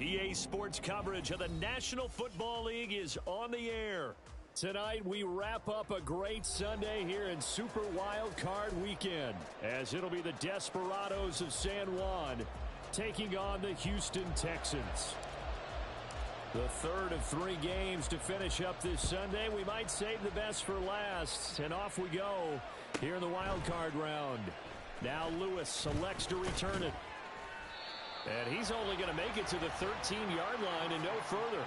EA Sports coverage of the National Football League is on the air. Tonight, we wrap up a great Sunday here in Super Wildcard Weekend, as it'll be the Desperados of San Juan taking on the Houston Texans. The third of 3 games to finish up this Sunday. We might save the best for last, and off we go here in the Wildcard round. Now Lewis selects to return it. And he's only going to make it to the 13-yard line and no further.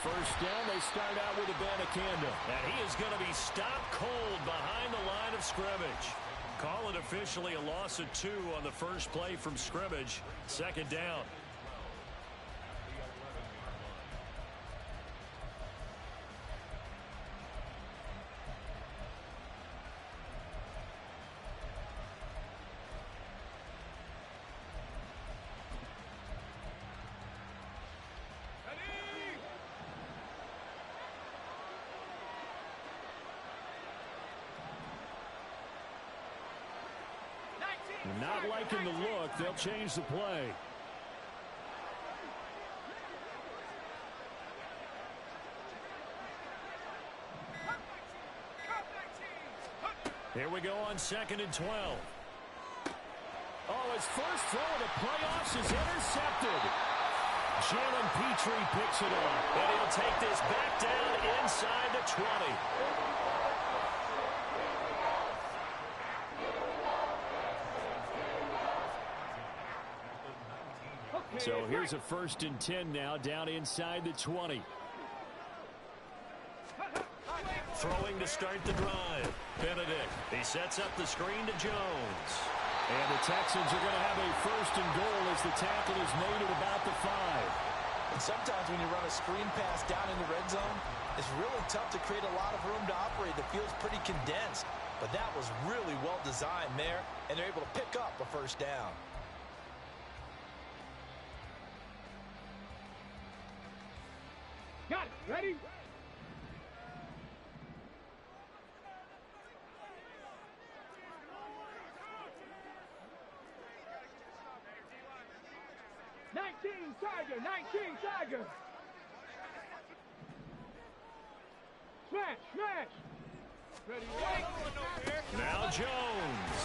First down, they start out with Abanikanda. And he is going to be stopped cold behind the line of scrimmage. Call it officially a loss of 2 on the first play from scrimmage. Second down. Not liking the look. They'll change the play. Here we go on 2nd and 12. Oh, his first throw of the playoffs is intercepted. Jalen Petrie picks it up, and he'll take this back down inside the 20. So here's a 1st and 10 now, down inside the 20. Throwing to start the drive. Benedict. He sets up the screen to Jones. And the Texans are going to have a 1st and goal as the tackle is made at about the 5. And sometimes when you run a screen pass down in the red zone, it's really tough to create a lot of room to operate. The field's pretty condensed. But that was really well designed there, and they're able to pick up a 1st down. Got it. Ready? Tiger, 19 Tiger. Smash, smash. Ready, now Jones.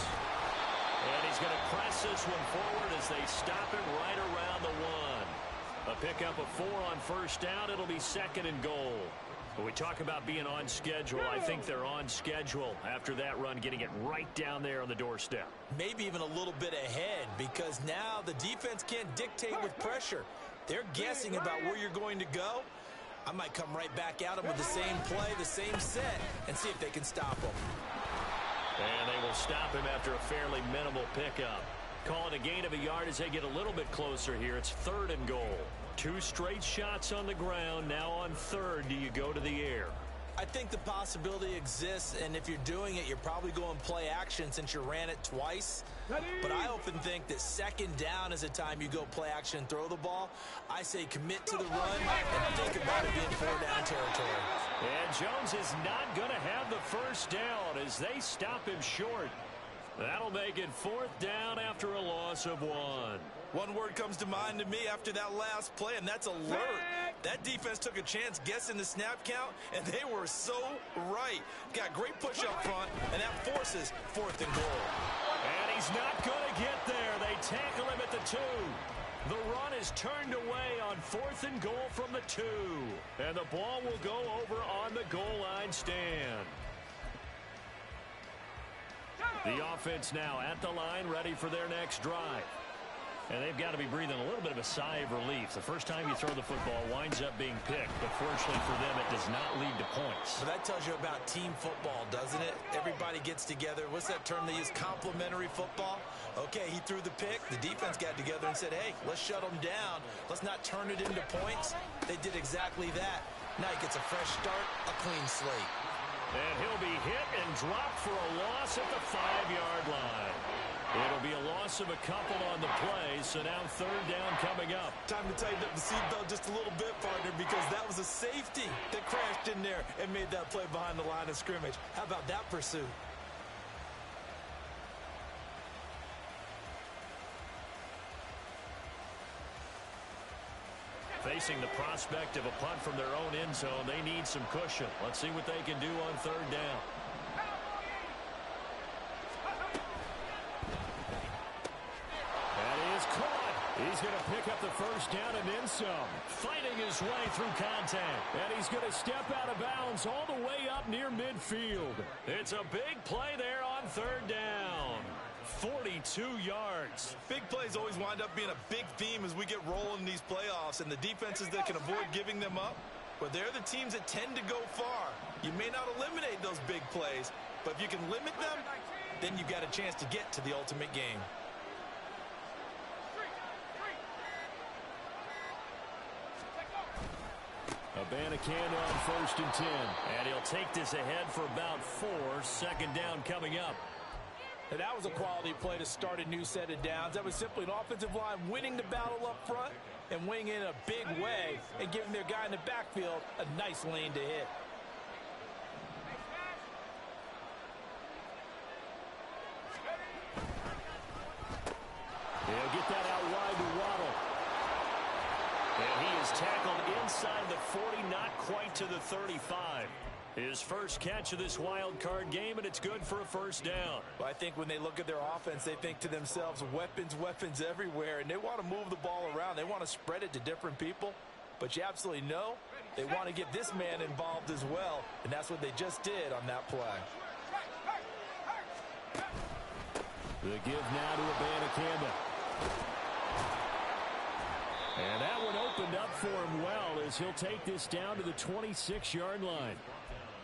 And he's going to press this one forward as they stop it right around the 1. A pickup of 4 on 1st down. It'll be 2nd and goal. When we talk about being on schedule, I think they're on schedule after that run, getting it right down there on the doorstep. Maybe even a little bit ahead, because now the defense can't dictate with pressure. They're guessing about where you're going to go. I might come right back at them with the same play, the same set, and see if they can stop them. And they will stop him after a fairly minimal pickup. Call it a gain of a yard as they get a little bit closer here. It's 3rd and goal. 2 straight shots on the ground. Now on 3rd, do you go to the air? I think the possibility exists, and if you're doing it, you're probably going play action since you ran it twice. But I often think that 2nd down is a time you go play action and throw the ball. I say commit to the run and think about it being 4-down territory. And Jones is not going to have the 1st down as they stop him short. That'll make it 4th down after a loss of 1. One word comes to mind to me after that last play, and that's alert. That defense took a chance guessing the snap count, and they were so right. Got great push up front, and that forces 4th and goal. And he's not going to get there. They tackle him at the 2. The run is turned away on 4th and goal from the 2. And the ball will go over on the goal line stand. The offense now at the line, ready for their next drive. And they've got to be breathing a little bit of a sigh of relief. The first time you throw the football winds up being picked, but fortunately for them, it does not lead to points. So that tells you about team football, doesn't it? Everybody gets together. What's that term they use? Complementary football? Okay, he threw the pick. The defense got together and said, hey, let's shut them down. Let's not turn it into points. They did exactly that. Now he gets a fresh start, a clean slate. And he'll be hit and dropped for a loss at the 5-yard line. It'll be a loss of a couple on the play, so now third down coming up. Time to tighten up the seatbelt just a little bit, partner, because that was a safety that crashed in there and made that play behind the line of scrimmage. How about that pursuit? Facing the prospect of a punt from their own end zone, they need some cushion. Let's see what they can do on third down. That is caught. He's going to pick up the first down and then some. Fighting his way through contact. And he's going to step out of bounds all the way up near midfield. It's a big play there on third down. 42 yards. Big plays always wind up being a big theme as we get rolling in these playoffs, and the defenses that can avoid giving them up, but they're the teams that tend to go far. You may not eliminate those big plays, but if you can limit them, then you've got a chance to get to the ultimate game. Abanikanda on 1st and 10. And he'll take this ahead for about 4. Second down coming up. And that was a quality play to start a new set of downs. That was simply an offensive line winning the battle up front and winning in a big way and giving their guy in the backfield a nice lane to hit. He'll get that out wide to Waddle. And he is tackled inside the 40, not quite to the 35. His first catch of this wild card game, and it's good for a first down. Well, I think when they look at their offense, they think to themselves, weapons, weapons everywhere, and they want to move the ball around. They want to spread it to different people, but you absolutely know they want to get this man involved as well, and that's what they just did on that play. The give now to Abanikanda. And that one opened up for him well as he'll take this down to the 26-yard line.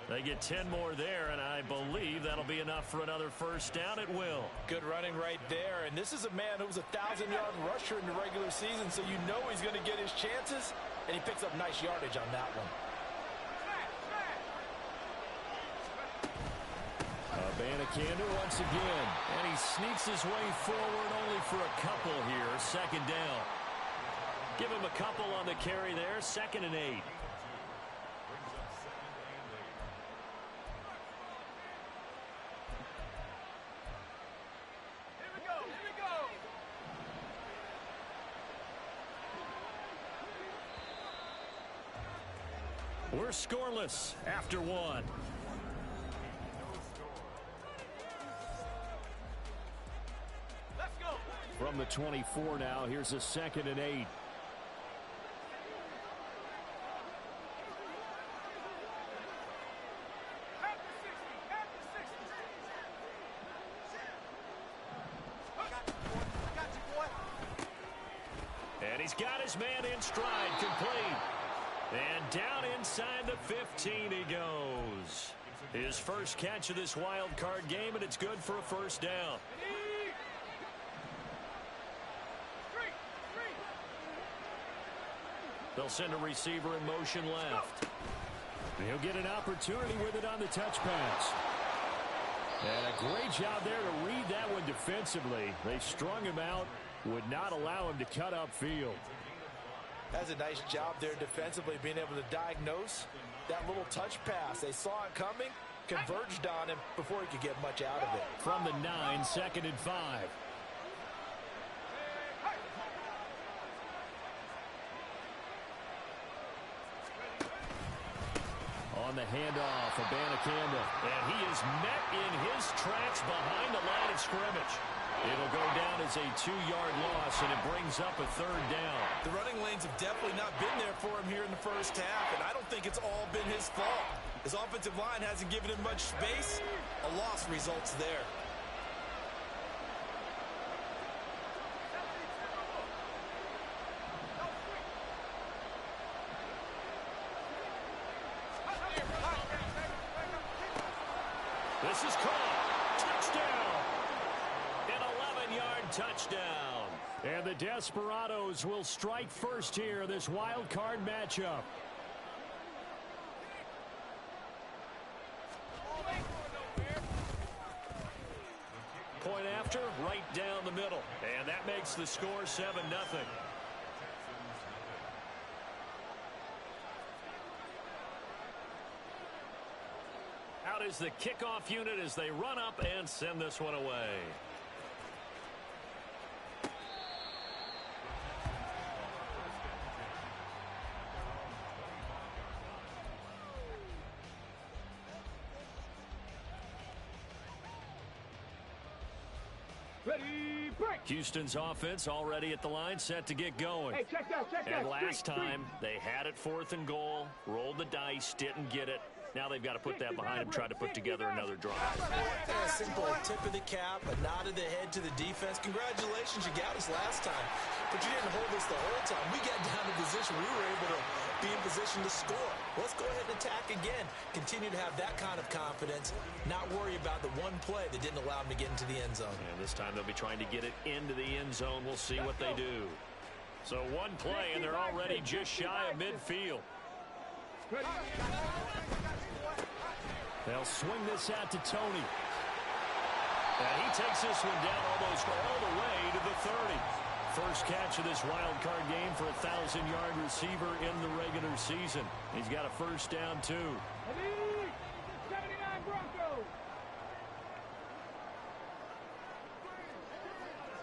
They get 10 more there, and I believe that'll be enough for another first down at will. Good running right there, and this is a man who was a 1,000-yard rusher in the regular season, so you know he's going to get his chances, and he picks up nice yardage on that one. Abanikanda once again, and he sneaks his way forward only for a couple here. Second down. Give him a couple on the carry there. 2nd and 8. We're scoreless after 1. Let's go. From the 24 now, here's a 2nd and 8. And he's got his man in stride, complete. And down inside the 15 he goes. His first catch of this wild card game, and it's good for a first down. They'll send a receiver in motion left. He'll get an opportunity with it on the touch pass. And a great job there to read that one defensively. They strung him out, would not allow him to cut upfield. That's a nice job there defensively, being able to diagnose that little touch pass. They saw it coming, converged on him before he could get much out of it. From the 9, 2nd and 5. On the handoff, Abanikanda. And he is met in his tracks behind the line of scrimmage. It'll go down as a 2-yard loss, and it brings up a third down. The running lanes have definitely not been there for him here in the first half, and I don't think it's all been his fault. His offensive line hasn't given him much space. A loss results there. This is caught. Touchdown. An 11-yard touchdown. And the Desperados will strike first here in this wild card matchup. right down the middle. And that makes the score 7-0. Out is the kickoff unit as they run up and send this one away. Ready, break. Houston's offense already at the line, set to get going. Hey, check that, check that. And last time, they had it 4th and goal, rolled the dice, didn't get it. Now they've got to put that behind them, try to put together another drive. Yeah, simple tip of the cap, a nod of the head to the defense. Congratulations, you got us last time. But you didn't hold us the whole time. We got down to position. We were able to be in position to score. Let's go ahead and attack again. Continue to have that kind of confidence. Not worry about the one play that didn't allow them to get into the end zone. And this time they'll be trying to get it into the end zone. We'll see what they do. So one play, and they're already just shy of midfield. They'll swing this out to Tony. And he takes this one down almost all the way to the 30. First catch of this wild card game for a 1,000-yard receiver in the regular season. He's got a first down, too. 79 Broncos.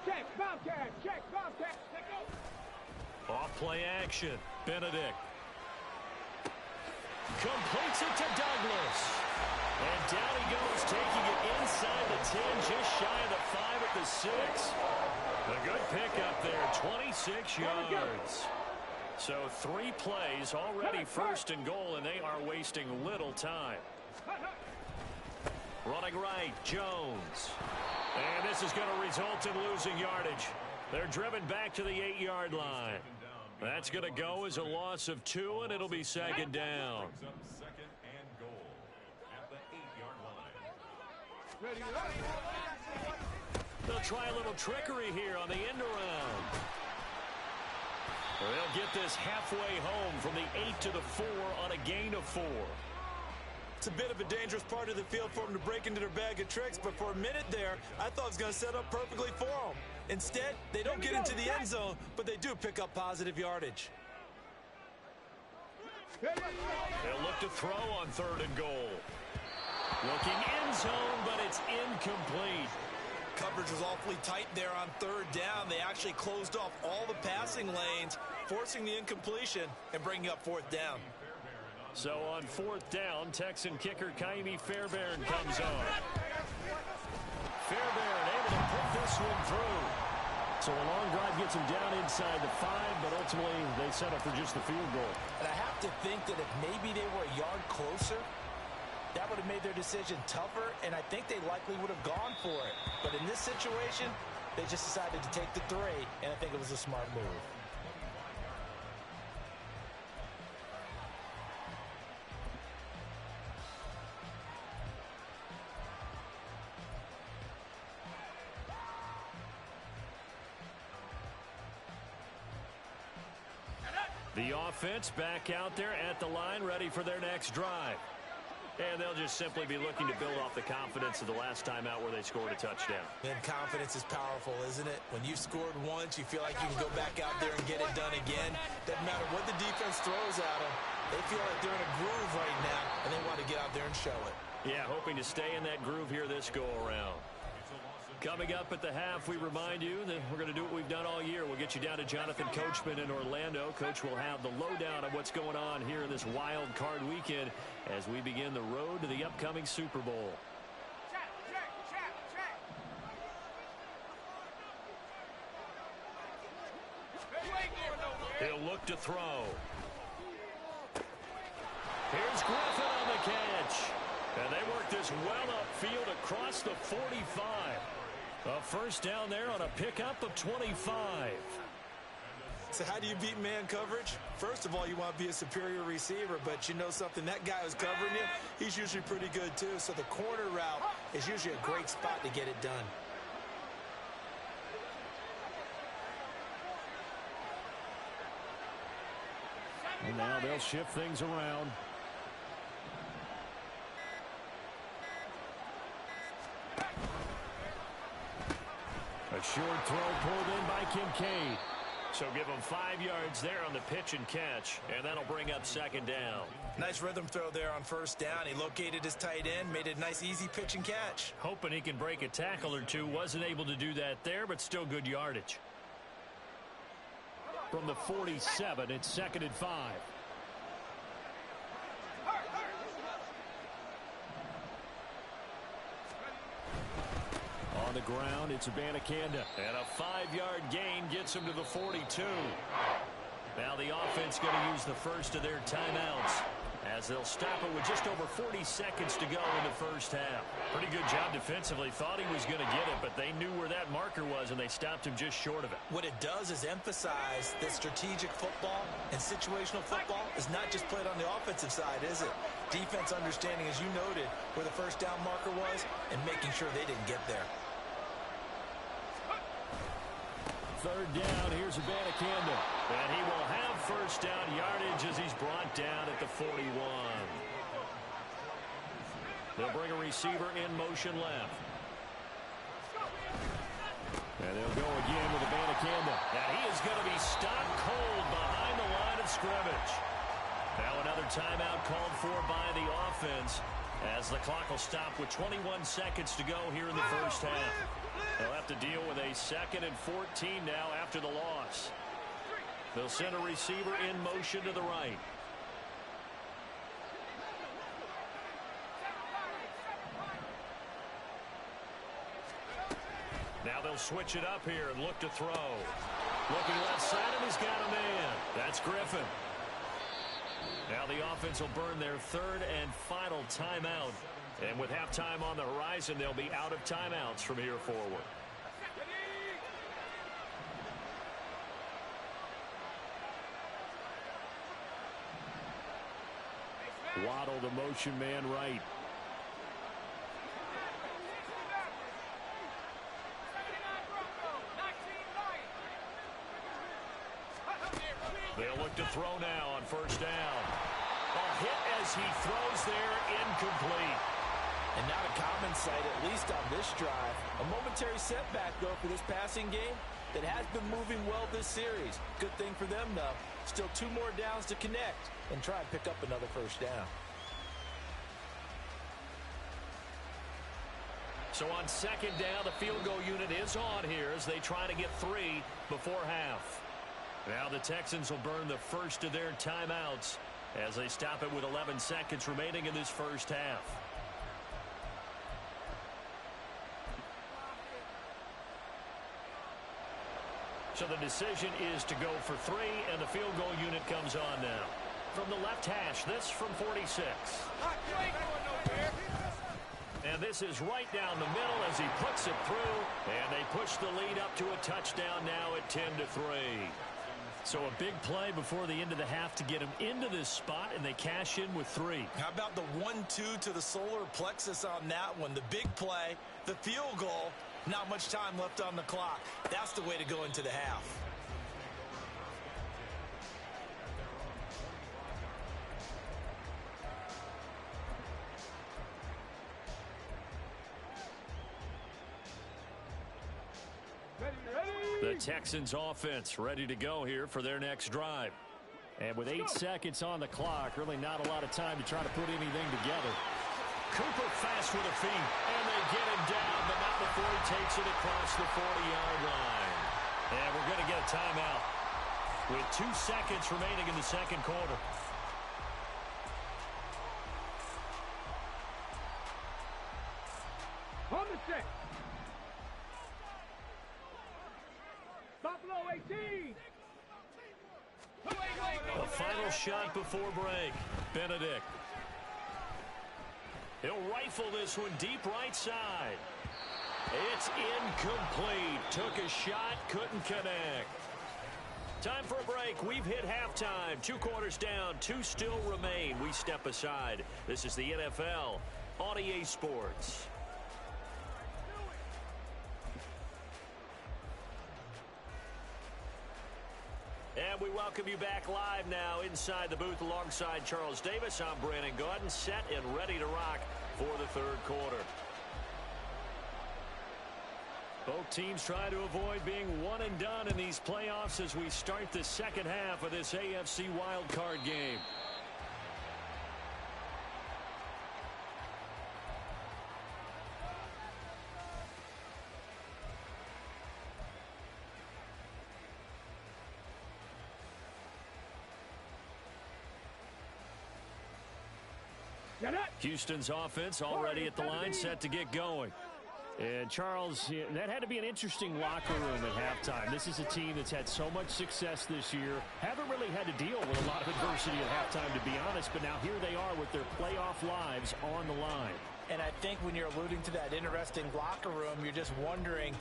Check, Bobcat, check, Bobcat. Let go. Off play action. Benedict completes it to Douglas. And down he goes, taking it inside the 10, just shy of the 5 at the 6. A good pickup there, 26 yards. So 3 plays, already first and goal, and they are wasting little time. Running right, Jones. And this is going to result in losing yardage. They're driven back to the 8-yard line. That's going to go as a loss of 2, and it'll be second down. Second and goal at the 8-yard line. Ready, They'll try a little trickery here on the end around. They'll get this halfway home from the 8 to the 4 on a gain of 4. It's a bit of a dangerous part of the field for them to break into their bag of tricks, but for a minute there, I thought it was going to set up perfectly for them. Instead, they don't get into the end zone, but they do pick up positive yardage. They'll look to throw on 3rd and goal. Looking end zone, but it's incomplete. Coverage was awfully tight there on 3rd down. They actually closed off all the passing lanes, forcing the incompletion and bringing up 4th down. So on 4th down, Texan kicker Kaimi Fairbairn comes on. Fairbairn able to put this one through. So a long drive gets him down inside the 5, but ultimately they settle for just the field goal. And I have to think that if maybe they were a yard closer, that would have made their decision tougher, and I think they likely would have gone for it. But in this situation, they just decided to take the 3, and I think it was a smart move. The offense back out there at the line, ready for their next drive. And they'll just simply be looking to build off the confidence of the last time out where they scored a touchdown. And confidence is powerful, isn't it? When you've scored once, you feel like you can go back out there and get it done again. Doesn't matter what the defense throws at them. They feel like they're in a groove right now, and they want to get out there and show it. Yeah, hoping to stay in that groove here this go-around. Coming up at the half, we remind you that we're going to do what we've done all year. We'll get you down to Jonathan Coachman in Orlando. Coach will have the lowdown of what's going on here in this wild card weekend as we begin the road to the upcoming Super Bowl. He'll look to throw. Here's Griffin on the catch. And they work this well upfield across the 45. A first down there on a pickup of 25. So how do you beat man coverage? First of all, you want to be a superior receiver, but you know something, that guy who's covering you, he's usually pretty good too. So the corner route is usually a great spot to get it done. And now they'll shift things around. Short throw pulled in by Kincaid. So give him 5 yards there on the pitch and catch, and that'll bring up second down. Nice rhythm throw there on first down. He located his tight end, made it a nice, easy pitch and catch. Hoping he can break a tackle or two. Wasn't able to do that there, but still good yardage. From the 47, it's 2nd and 5. On the ground, it's Abanikanda. And a 5-yard gain gets him to the 42. Now the offense going to use the first of their timeouts as they'll stop it with just over 40 seconds to go in the first half. Pretty good job defensively. Thought he was going to get it, but they knew where that marker was, and they stopped him just short of it. What it does is emphasize that strategic football and situational football is not just played on the offensive side, is it? Defense understanding, as you noted, where the first down marker was and making sure they didn't get there. Third down, here's Abanikanda. And he will have first down yardage as he's brought down at the 41. They'll bring a receiver in motion left. And they'll go again with Abanikanda. And he is going to be stopped cold behind the line of scrimmage. Now another timeout called for by the offense as the clock will stop with 21 seconds to go here in the first half. They'll have to deal with a 2nd and 14 now after the loss. They'll send a receiver in motion to the right. Now they'll switch it up here and look to throw. Looking left side, and he's got a man. That's Griffin. Now the offense will burn their 3rd and final timeout. And with halftime on the horizon, they'll be out of timeouts from here forward. Waddle the motion man right. They'll look to throw now on first down. A hit as he throws there, incomplete. And not a common sight, at least on this drive. A momentary setback, though, for this passing game that has been moving well this series. Good thing for them, though. Still 2 more downs to connect and try and pick up another first down. So on second down, the field goal unit is on here as they try to get 3 before half. Now the Texans will burn the first of their timeouts as they stop it with 11 seconds remaining in this first half. So the decision is to go for 3, and the field goal unit comes on now. From the left hash, this from 46. And this is right down the middle as he puts it through, and they push the lead up to a touchdown now at 10-3. So a big play before the end of the half to get him into this spot, and they cash in with 3. How about the 1-2 to the solar plexus on that one? The big play, the field goal, not much time left on the clock. That's the way to go into the half. The Texans offense ready to go here for their next drive. And with 8 seconds on the clock, really not a lot of time to try to put anything together. Cooper fast with a feet, and they get him down, but not before he takes it across the 40-yard line. And we're going to get a timeout with 2 seconds remaining in the second quarter. On the 6. Buffalo 18. A final shot before break. Benedict. He'll rifle this one deep right side. It's incomplete. Took a shot, couldn't connect. Time for a break. We've hit halftime. 2 quarters down, 2 still remain. We step aside. This is the NFL on EA Sports. And we welcome you back live now inside the booth alongside Charles Davis. I'm Brandon Gaudin, set and ready to rock for the third quarter. Both teams try to avoid being one and done in these playoffs as we start the second half of this AFC wildcard game. Houston's offense already at the line, set to get going. And Charles, that had to be an interesting locker room at halftime. This is a team that's had so much success this year. Haven't really had to deal with a lot of adversity at halftime, to be honest. But now here they are with their playoff lives on the line. And I think when you're alluding to that interesting locker room, you're just wondering,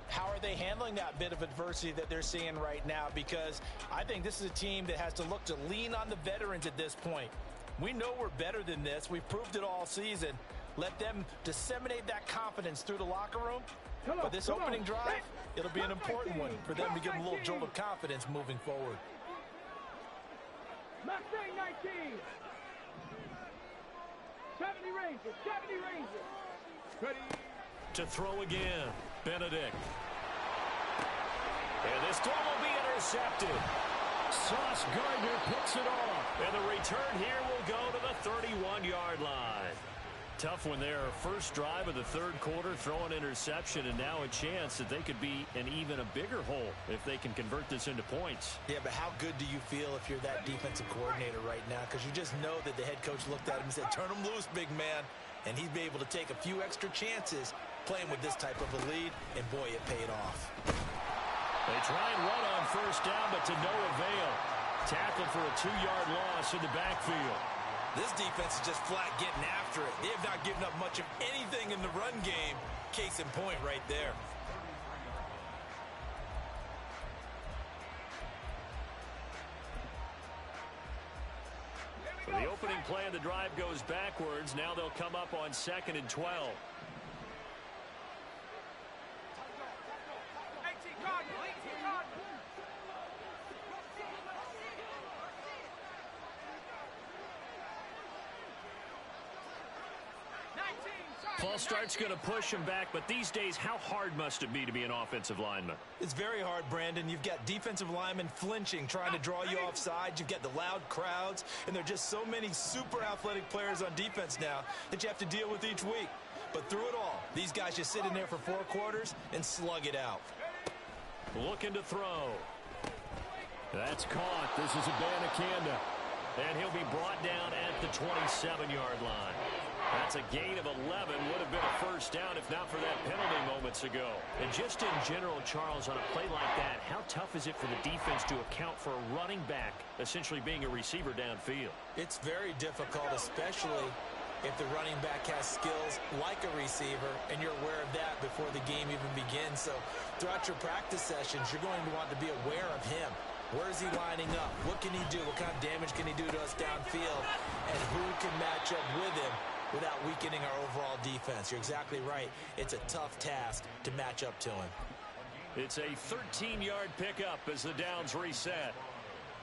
how are they handling that bit of adversity that they're seeing right now? Because I think this is a team that has to look to lean on the veterans at this point. We know we're better than this. We've proved it all season. Let them disseminate that confidence through the locker room. But this opening drive, it'll be an important one for them to give them a little jolt of confidence moving forward. Mustang 19. 70 Rangers, 70 Rangers. Ready. To throw again, Benedict. And this throw will be intercepted. Sauce Gardner picks it off. And the return here will go to the 31-yard line. Tough one there. First drive of the third quarter, throw an interception, and now a chance that they could be in even a bigger hole if they can convert this into points. Yeah, but how good do you feel if you're that defensive coordinator right now? Because you just know that the head coach looked at him and said, turn him loose, big man. And he'd be able to take a few extra chances playing with this type of a lead, and boy, it paid off. They try and run on first down, but to no avail. Tackle for a 2-yard loss in the backfield. This defense is just flat getting after it. They have not given up much of anything in the run game. Case in point right there. The opening play of the drive goes backwards. Now they'll come up on 2nd and 12. False start's going to push him back, but these days, how hard must it be to be an offensive lineman? It's very hard, Brandon. You've got defensive linemen flinching, trying to draw you off sides. You've got the loud crowds, and there are just so many super athletic players on defense now that you have to deal with each week. But through it all, these guys just sit in there for 4 quarters and slug it out. Looking to throw. That's caught. This is Abanikanda. And he'll be brought down at the 27-yard line. That's a gain of 11. Would have been a first down if not for that penalty moments ago. And just in general, Charles, on a play like that, how tough is it for the defense to account for a running back essentially being a receiver downfield? It's very difficult, especially if the running back has skills like a receiver, and you're aware of that before the game even begins. So throughout your practice sessions, you're going to want to be aware of him. Where is he lining up? What can he do? What kind of damage can he do to us downfield? And who can match up with him without weakening our overall defense? You're exactly right. It's a tough task to match up to him. It's a 13-yard pickup as the downs reset.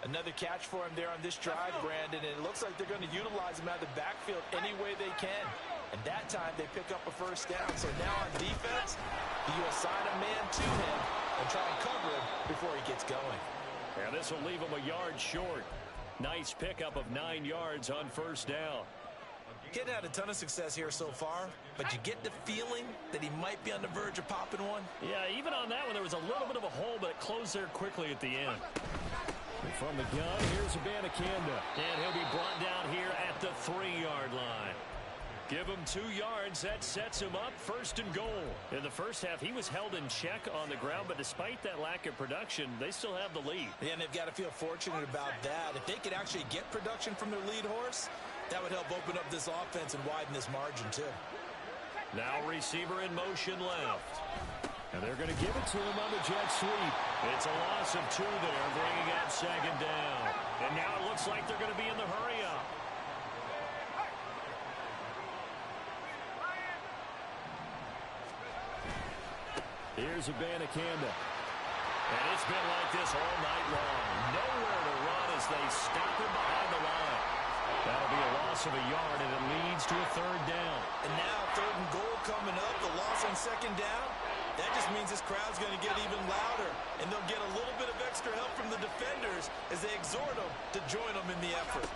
Another catch for him there on this drive, Brandon, and it looks like they're going to utilize him out of the backfield any way they can. And that time they pick up a first down. So now on defense, you assign a man to him and try and cover him before he gets going. And this will leave him a yard short. Nice pickup of 9 yards on first down. Getting had a ton of success here so far, but you get the feeling that he might be on the verge of popping one. Yeah, even on that one, there was a little bit of a hole, but it closed there quickly at the end. And from the gun, here's Abanikanda. And he'll be brought down here at the 3-yard line. Give him 2 yards. That sets him up 1st and goal. In the first half, he was held in check on the ground, but despite that lack of production, they still have the lead. Yeah, and they've got to feel fortunate about that. If they could actually get production from their lead horse, that would help open up this offense and widen this margin, too. Now receiver in motion left. And they're going to give it to him on the jet sweep. It's a loss of 2 there, bringing up 2nd down. And now it looks like they're going to be in the hurry-up. Here's Abanikanda. And it's been like this all night long. Nowhere to run as they stop him behind the line. That'll be a loss of a yard, and it leads to a 3rd down. And now 3rd and goal coming up. The loss on 2nd down. That just means this crowd's going to get even louder, and they'll get a little bit of extra help from the defenders as they exhort them to join them in the effort.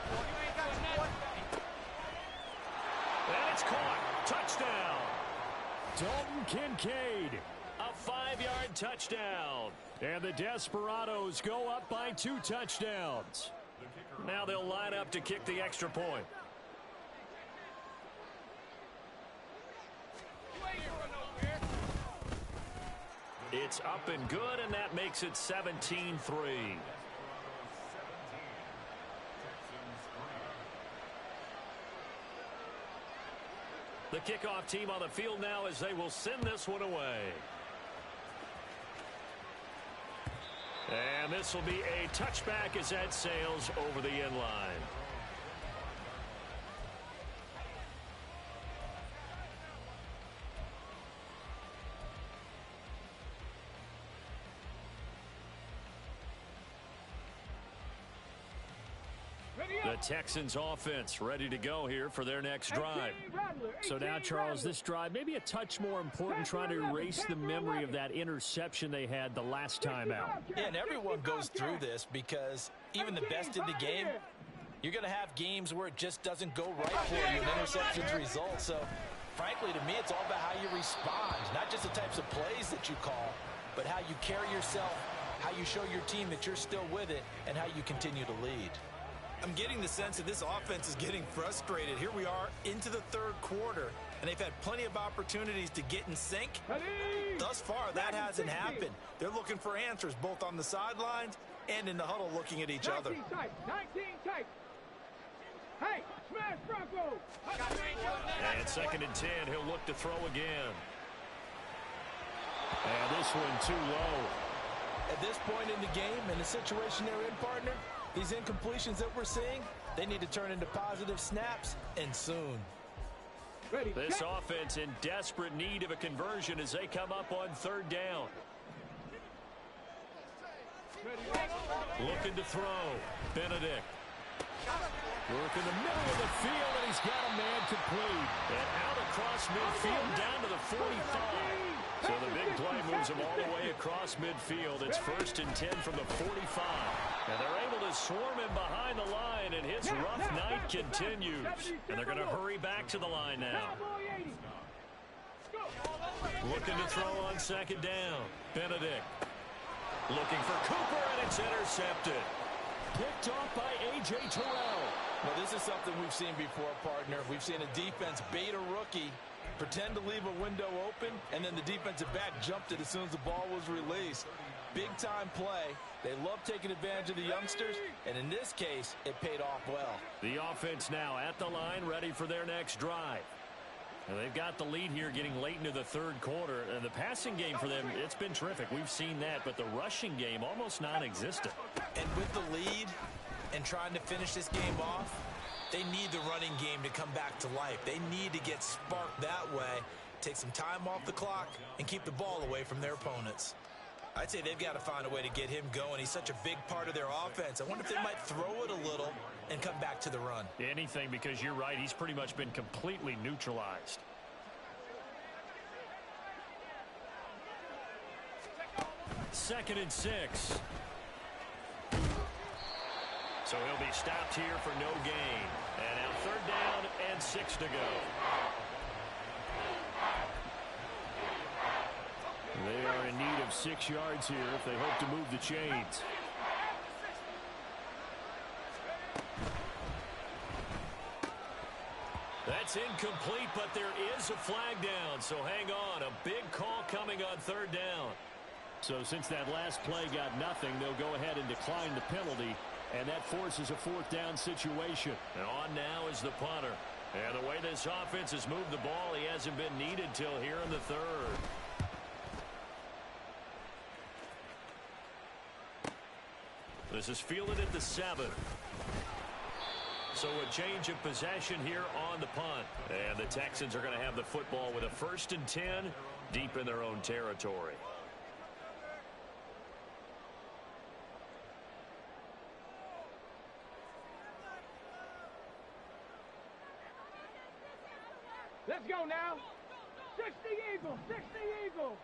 And it's caught. Touchdown. Dalton Kincaid. A 5-yard touchdown. And the Desperados go up by 2 touchdowns. Now they'll line up to kick the extra point. It's up and good, and that makes it 17-3. The kickoff team on the field now as they will send this one away. And this will be a touchback as that sails over the end line. The Texans offense ready to go here for their next drive. So now, Charles, this drive maybe a touch more important, trying to erase the memory of that interception they had the last time out. Yeah, and everyone goes through this because even the best in the game, you're going to have games where it just doesn't go right for you and interceptions result. So, frankly, to me, it's all about how you respond, not just the types of plays that you call, but how you carry yourself, how you show your team that you're still with it, and how you continue to lead. I'm getting the sense that this offense is getting frustrated. Here we are into the third quarter, and they've had plenty of opportunities to get in sync. Thus far, that hasn't happened. They're looking for answers both on the sidelines and in the huddle looking at each other. 19 tight. Hey, smash Bronco. And 2nd and 10, he'll look to throw again. And this one too low. At this point in the game, in the situation they're in, partner, these incompletions that we're seeing, they need to turn into positive snaps, and soon. This offense in desperate need of a conversion as they come up on 3rd down. Looking to throw. Benedict. Work in the middle of the field, and he's got a man complete. And out across midfield down to the 45. So the big play moves him all the way across midfield. It's 1st and 10 from the 45. And they're able to swarm him behind the line, and his rough night continues. And they're going to hurry back to the line now. Looking to throw on 2nd down. Benedict. Looking for Cooper, and it's intercepted. Picked off by A.J. Terrell. Well, this is something we've seen before, partner. We've seen a defense bait a rookie, pretend to leave a window open, and then the defensive back jumped it as soon as the ball was released. Big-time play. They love taking advantage of the youngsters, and in this case, it paid off well. The offense now at the line, ready for their next drive. And they've got the lead here getting late into the 3rd quarter. And the passing game for them, it's been terrific. We've seen that, but the rushing game almost non-existent. And with the lead and trying to finish this game off, they need the running game to come back to life. They need to get sparked that way, take some time off the clock, and keep the ball away from their opponents. I'd say they've got to find a way to get him going. He's such a big part of their offense. I wonder if they might throw it a little and come back to the run. Anything, because you're right. He's pretty much been completely neutralized. Second and 6. So he'll be stopped here for no gain. And now 3rd down and 6 to go. They are in need of 6 yards here if they hope to move the chains. That's incomplete, but there is a flag down, so hang on. A big call coming on 3rd down. So since that last play got nothing, they'll go ahead and decline the penalty, and that forces a 4th down situation. And on now is the punter. And the way this offense has moved the ball, he hasn't been needed till here in the 3rd. This is fielded at the 7. So a change of possession here on the punt. And the Texans are going to have the football with a 1st and 10 deep in their own territory. Let's go now. 60 Eagles, 60 Eagles.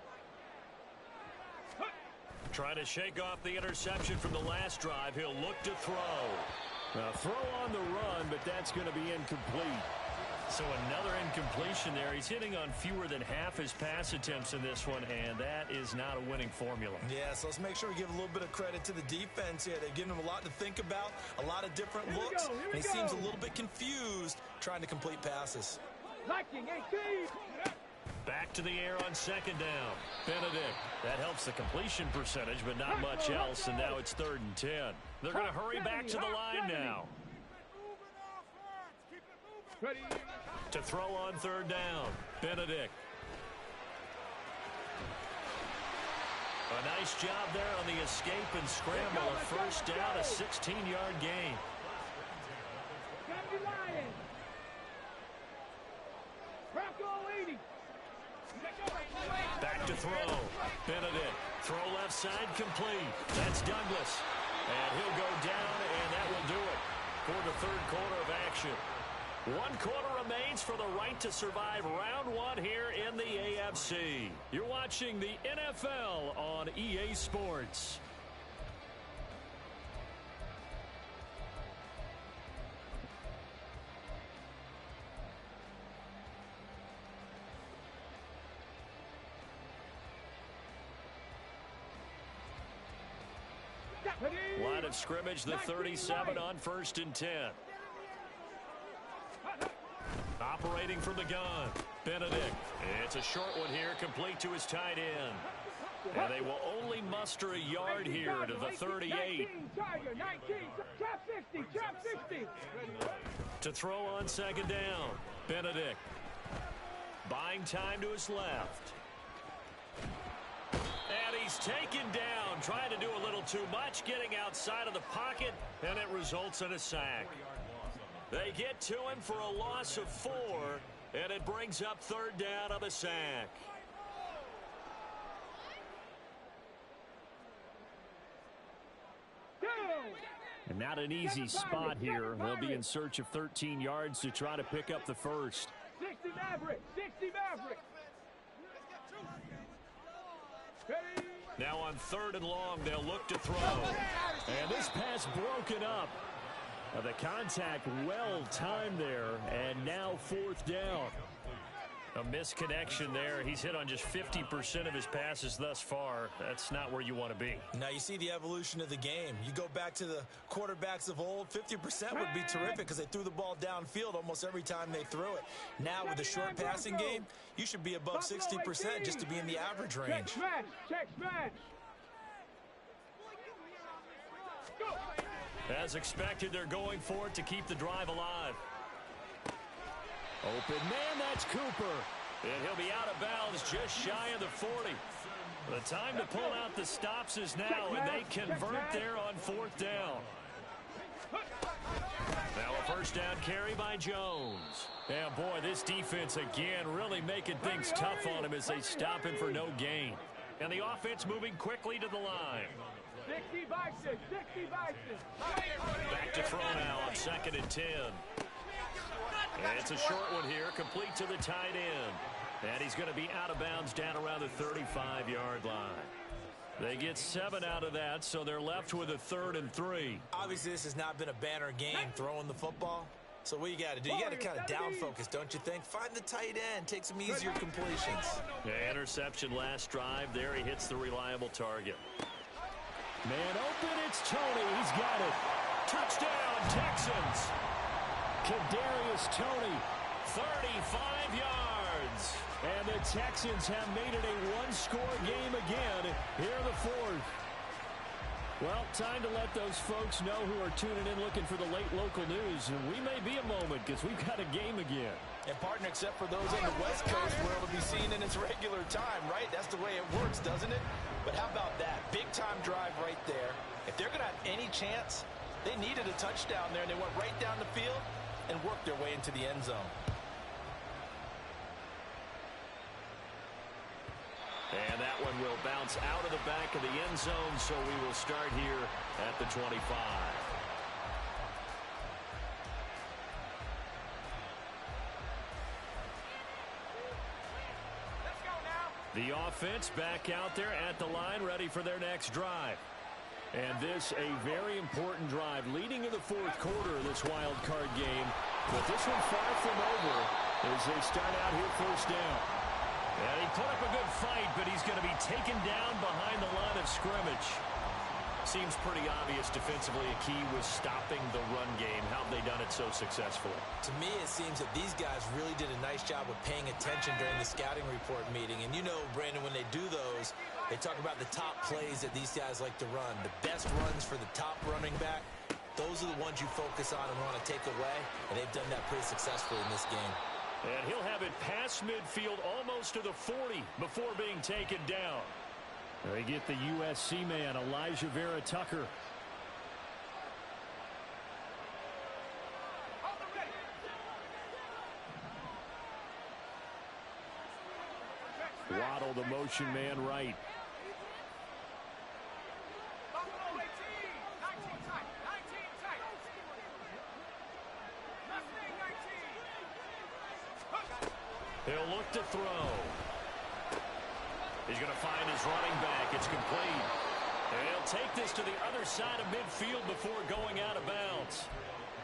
Trying to shake off the interception from the last drive. He'll look to throw. Throw on the run, but that's going to be incomplete. So another incompletion there. He's hitting on fewer than half his pass attempts in this one, and that is not a winning formula. Yeah, so let's make sure we give a little bit of credit to the defense here. They've given him a lot to think about, a lot of different looks, and he seems a little bit confused trying to complete passes. Liking 18. Back to the air on second down. Benedict. That helps the completion percentage, but not much else, and now it's 3rd and 10. They're going to hurry back to the line now. To throw on 3rd down. Benedict. A nice job there on the escape and scramble. A first down, a 16-yard gain. Back to throw. Benedict. Throw left side complete. That's Douglas. And he'll go down, and that will do it for the 3rd quarter of action. 1 quarter remains for the right to survive round 1 here in the AFC. You're watching the NFL on EA Sports. Line of scrimmage, the 37 on 1st and 10. Operating from the gun. Benedict. It's a short one here, complete to his tight end. And they will only muster a yard here to the 38. To throw on 2nd down. Benedict. Buying time to his left. And he's taken down, trying to do a little too much, getting outside of the pocket, and it results in a sack. They get to him for a loss of 4, and it brings up 3rd down on the sack. And not an easy spot here. They'll be in search of 13 yards to try to pick up the first. 60 Maverick, 60 Maverick. Now on 3rd and long, they'll look to throw. And this pass broken up. The contact well timed there, and now 4th down. A misconnection there. He's hit on just 50% of his passes thus far. That's not where you want to be. Now you see the evolution of the game. You go back to the quarterbacks of old, 50% would be terrific because they threw the ball downfield almost every time they threw it. Now with the short passing game, you should be above 60% just to be in the average range. Check smash. As expected, they're going for it to keep the drive alive. Open man, that's Cooper. And he'll be out of bounds just shy of the 40. The time to pull out the stops is now, and they convert there on 4th down. Now a first down carry by Jones. And boy, this defense again really making things tough on him as they stop him for no gain. And the offense moving quickly to the line. 60 Bison, 60 Bison. Back to throw now on 2nd and 10. And it's a short one here, complete to the tight end. And he's going to be out of bounds down around the 35-yard line. They get 7 out of that, so they're left with a 3rd and 3. Obviously, this has not been a banner game throwing the football. So what you got to do, you got to kind of down focus, don't you think? Find the tight end, take some easier completions. Yeah, interception last drive. There he hits the reliable target. Man open, it's Tony. He's got it. Touchdown, Texans. Kadarius Toney, 35 yards. And the Texans have made it a one-score game again here in the 4th. Well, time to let those folks know who are tuning in looking for the late local news. And we may be a moment because we've got a game again. And partner, except for those on the West Coast where it'll be seen in its regular time, right? That's the way it works, doesn't it? But how about that? Big-time drive right there. If they're going to have any chance, they needed a touchdown there, and they went right down the field and worked their way into the end zone. And that one will bounce out of the back of the end zone, so we will start here at the 25. The offense back out there at the line, ready for their next drive. And this a very important drive leading in the fourth quarter of this wild card game. But this one far from over as they start out here first down. And he put up a good fight, but he's going to be taken down behind the line of scrimmage. Seems pretty obvious defensively a key was stopping the run game. How have they done it so successfully? To me, it seems that these guys really did a nice job of paying attention during the scouting report meeting. And you know, Brandon, when they do those, they talk about the top plays that these guys like to run. The best runs for the top running back, those are the ones you focus on and want to take away. And they've done that pretty successfully in this game. And he'll have it past midfield almost to the 40 before being taken down. They get the USC man, Elijah Vera Tucker. Waddle, the motion man, right. He'll look to throw. He's going to find his running back. It's complete. And he'll take this to the other side of midfield before going out of bounds.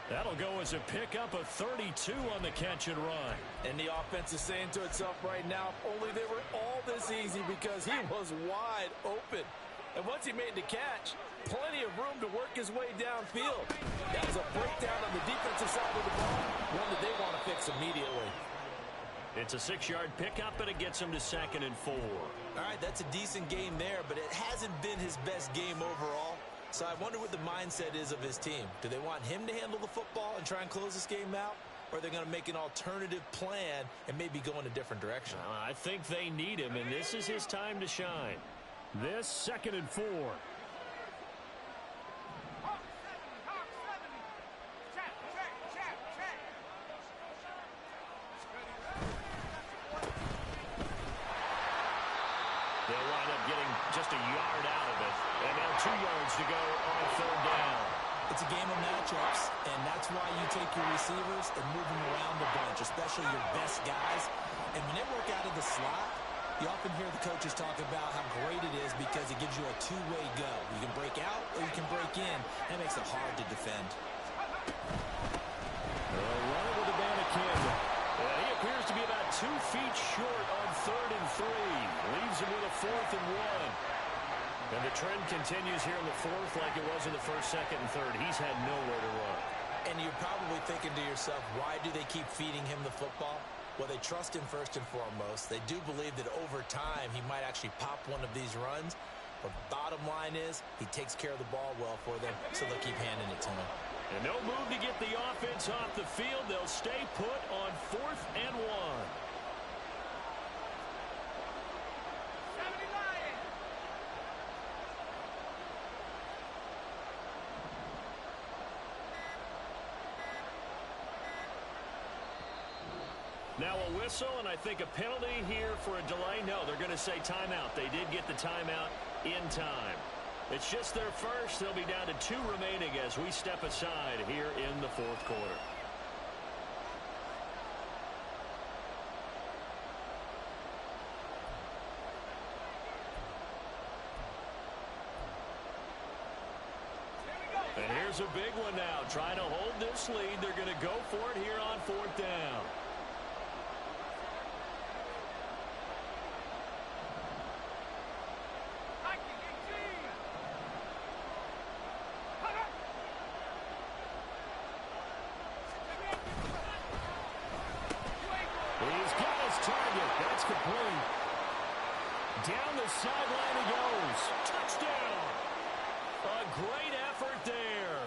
That'll go as a pickup of 32 on the catch and run. And the offense is saying to itself right now, if only they were all this easy, because he was wide open. And once he made the catch, plenty of room to work his way downfield. That was a breakdown on the defensive side of the ball, one that they want to fix immediately. It's a 6-yard pickup, and it gets him to 2nd and 4. All right, that's a decent game there, but it hasn't been his best game overall. So I wonder what the mindset is of his team. Do they want him to handle the football and try and close this game out? Or are they going to make an alternative plan and maybe go in a different direction? I think they need him, and this is his time to shine. This 2nd and 4. Just a yard out of it. And now 2 yards to go on 3rd down. It's a game of matchups, and that's why you take your receivers and move them around the bunch, especially your best guys. And when they work out of the slot, you often hear the coaches talk about how great it is because it gives you a two-way go. You can break out or you can break in. That makes it hard to defend. Run it with a Bannikin. He appears to be about 2 feet short on 3rd and 3. Leaves him with a 4th and 1. And the trend continues here in the 4th like it was in the 1st, 2nd, and 3rd. He's had nowhere to run. And you're probably thinking to yourself, why do they keep feeding him the football? Well, they trust him first and foremost. They do believe that over time he might actually pop one of these runs. But bottom line is he takes care of the ball well for them, so they'll keep handing it to him. And no move to get the offense off the field. They'll stay put on 4th and 1. Now a whistle, and I think a penalty here for a delay. No, they're going to say timeout. They did get the timeout in time. It's just their first. They'll be down to 2 remaining as we step aside here in the 4th quarter. And here's a big one now. Trying to hold this lead. They're going to go for it here on 4th down. He's got his target. That's complete. Down the sideline he goes. Touchdown. A great effort there.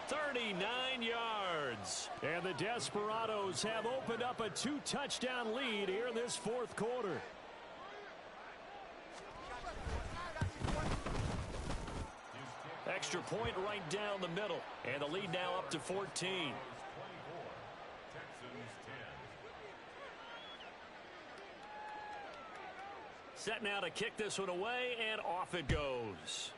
39 yards. And the Desperados have opened up a 2-touchdown lead here in this 4th quarter. Extra point right down the middle. And the lead now up to 14. 24. Texans 10. Set now to kick this one away, and off it goes.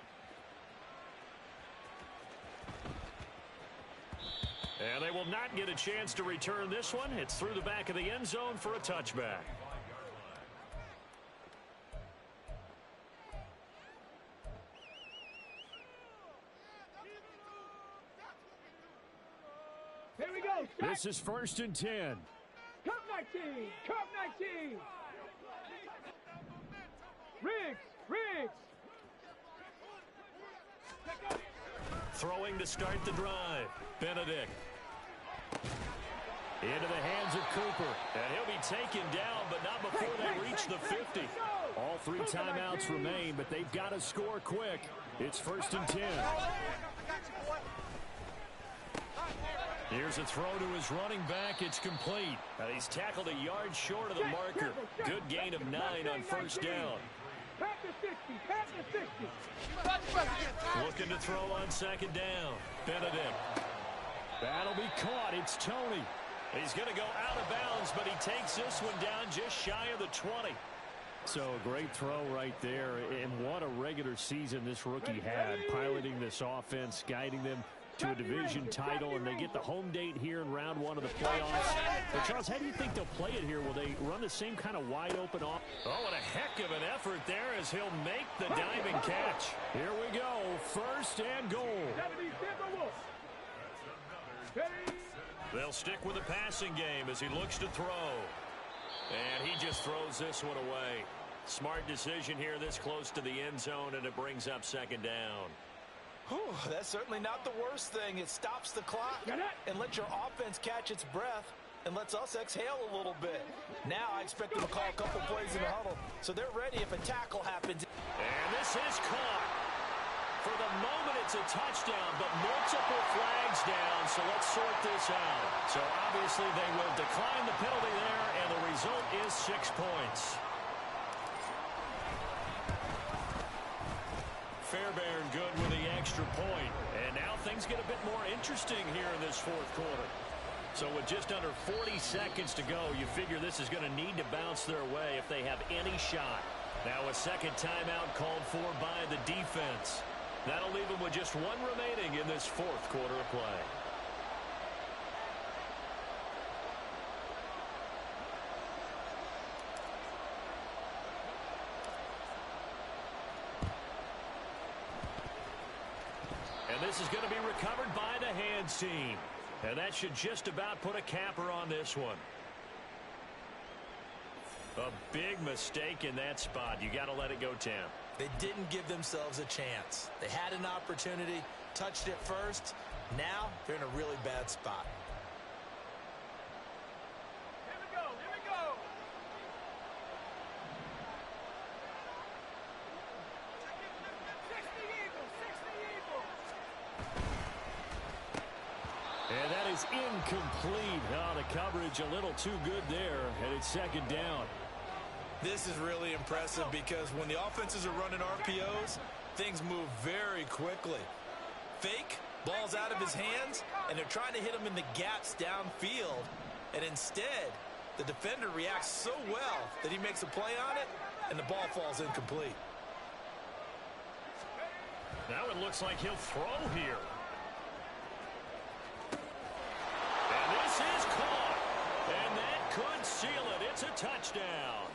And they will not get a chance to return this one. It's through the back of the end zone for a touchback. Here we go. This is 1st and 10. Cup 19. Cup 19. Riggs. Throwing to start the drive. Benedict. Into the hands of Cooper. And he'll be taken down, but not before they reach the 50. All 3 timeouts remain, but they've got to score quick. It's 1st and 10. Here's a throw to his running back. It's complete. He's tackled a yard short of the marker. Good gain of 9 on 1st down. Pat the 60. Looking to throw on 2nd down. Benedict. That'll be caught. It's Tony. He's going to go out of bounds, but he takes this one down just shy of the 20. So a great throw right there, and what a regular season this rookie had, piloting this offense, guiding them to a division title, and they get the home date here in round 1 of the playoffs. But Charles, how do you think they'll play it here? Will they run the same kind of wide open off? Oh, and a heck of an effort there as he'll make the diving catch. Here we go, 1st and goal. They'll stick with the passing game as he looks to throw. And he just throws this one away. Smart decision here this close to the end zone, and it brings up 2nd down. Whew, that's certainly not the worst thing. It stops the clock and lets your offense catch its breath and lets us exhale a little bit. Now I expect them to call a couple plays in the huddle, so they're ready if a tackle happens. And this is caught. For the moment, it's a touchdown, but multiple flags down, so let's sort this out. So obviously they will decline the penalty there, and the result is 6 points. Fairbairn good with the extra point. And now things get a bit more interesting here in this 4th quarter. So with just under 40 seconds to go, you figure this is going to need to bounce their way if they have any shot. Now a 2nd timeout called for by the defense. That'll leave them with just 1 remaining in this 4th quarter of play. This is going to be recovered by the hands team. And that should just about put a capper on this one. A big mistake in that spot. You got to let it go, Tam. They didn't give themselves a chance. They had an opportunity, touched it first. Now they're in a really bad spot. Here we go. And that is incomplete. Oh, the coverage a little too good there, and it's 2nd down. This is really impressive because when the offenses are running RPOs, things move very quickly. Fake, ball's out of his hands, and they're trying to hit him in the gaps downfield. And instead, the defender reacts so well that he makes a play on it, and the ball falls incomplete. Now it looks like he'll throw here. And this is caught. And that could seal it. It's a touchdown.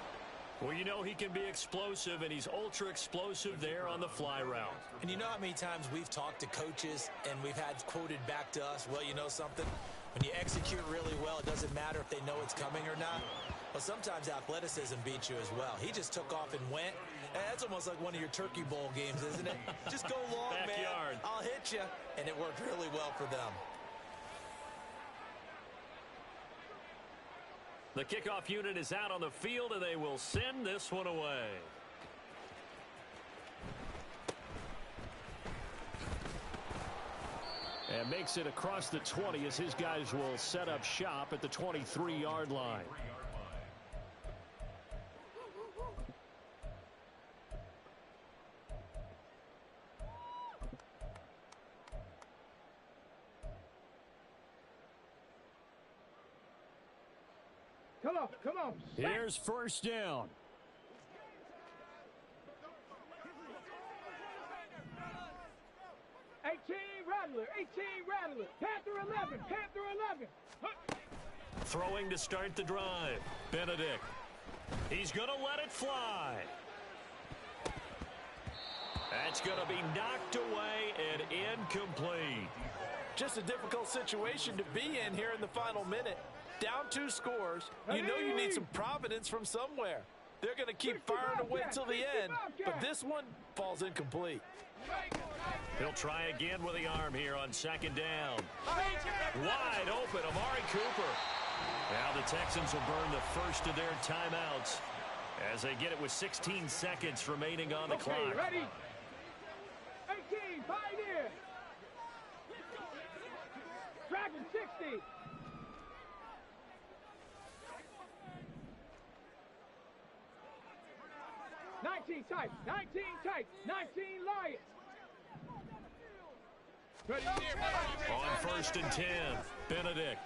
Well, you know he can be explosive, and he's ultra-explosive there on the fly route. And you know how many times we've talked to coaches and we've had quoted back to us, well, you know something? When you execute really well, it doesn't matter if they know it's coming or not. Well, sometimes athleticism beats you as well. He just took off and went. And that's almost like one of your Turkey Bowl games, isn't it? Just go long, Backyard. man. I'll hit you. And it worked really well for them. The kickoff unit is out on the field, and they will send this one away. And makes it across the 20 as his guys will set up shop at the 23-yard line. Come on. Here's 1st down. Rattler. Panther 11. Throwing to start the drive. Benedict. He's going to let it fly. That's going to be knocked away and incomplete. Just a difficult situation to be in here in the final minute. Down 2 scores, you know you need some providence from somewhere. They're going to keep firing away till the end, but this one falls incomplete. He'll try again with the arm here on second down. Wide open, Amari Cooper. Now the Texans will burn the first of their timeouts as they get it with 16 seconds remaining on the clock. Ready? 18, Pioneer. Dragon 60. Tight, 19 tight, 19 Lions. On first and 10, Benedict.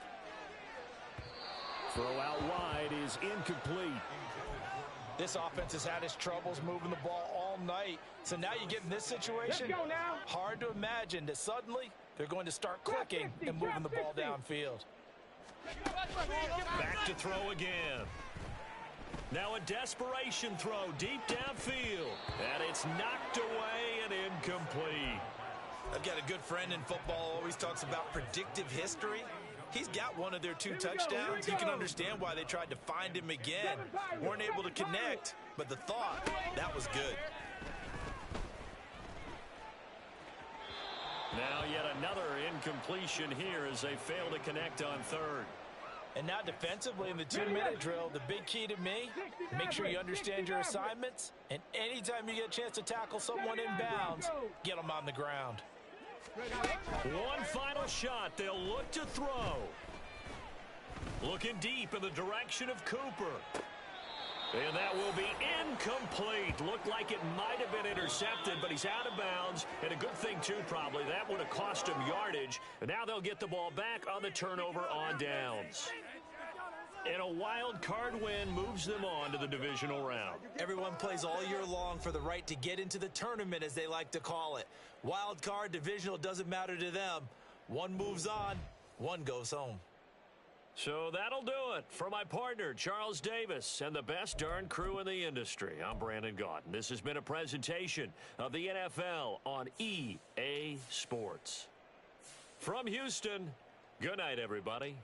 Throw out wide is incomplete. This offense has had its troubles moving the ball all night. So now you get in this situation, Let's go now. hard to imagine that suddenly they're going to start clicking and moving the ball downfield. Back to throw again. Now a desperation throw deep downfield. And it's knocked away and incomplete. I've got a good friend in football, always talks about predictive history. He's got one of their 2 touchdowns. You can understand why they tried to find him again. Weren't able to connect, but the thought, that was good. Now yet another incompletion here as they fail to connect on third. And now defensively in the 2-minute drill, the big key to me, make sure you understand your assignments, and anytime you get a chance to tackle someone in bounds, get them on the ground. One final shot. They'll look to throw. Looking deep in the direction of Cooper. And that will be incomplete. Looked like it might have been intercepted, but he's out of bounds. And a good thing, too, probably. That would have cost him yardage. And now they'll get the ball back on the turnover on downs. And a wild card win moves them on to the divisional round. Everyone plays all year long for the right to get into the tournament, as they like to call it. Wild card, divisional, doesn't matter to them. One moves on, one goes home. So that'll do it for my partner, Charles Davis, and the best darn crew in the industry. I'm Brandon Gaudin. This has been a presentation of the NFL on EA Sports. From Houston, good night, everybody.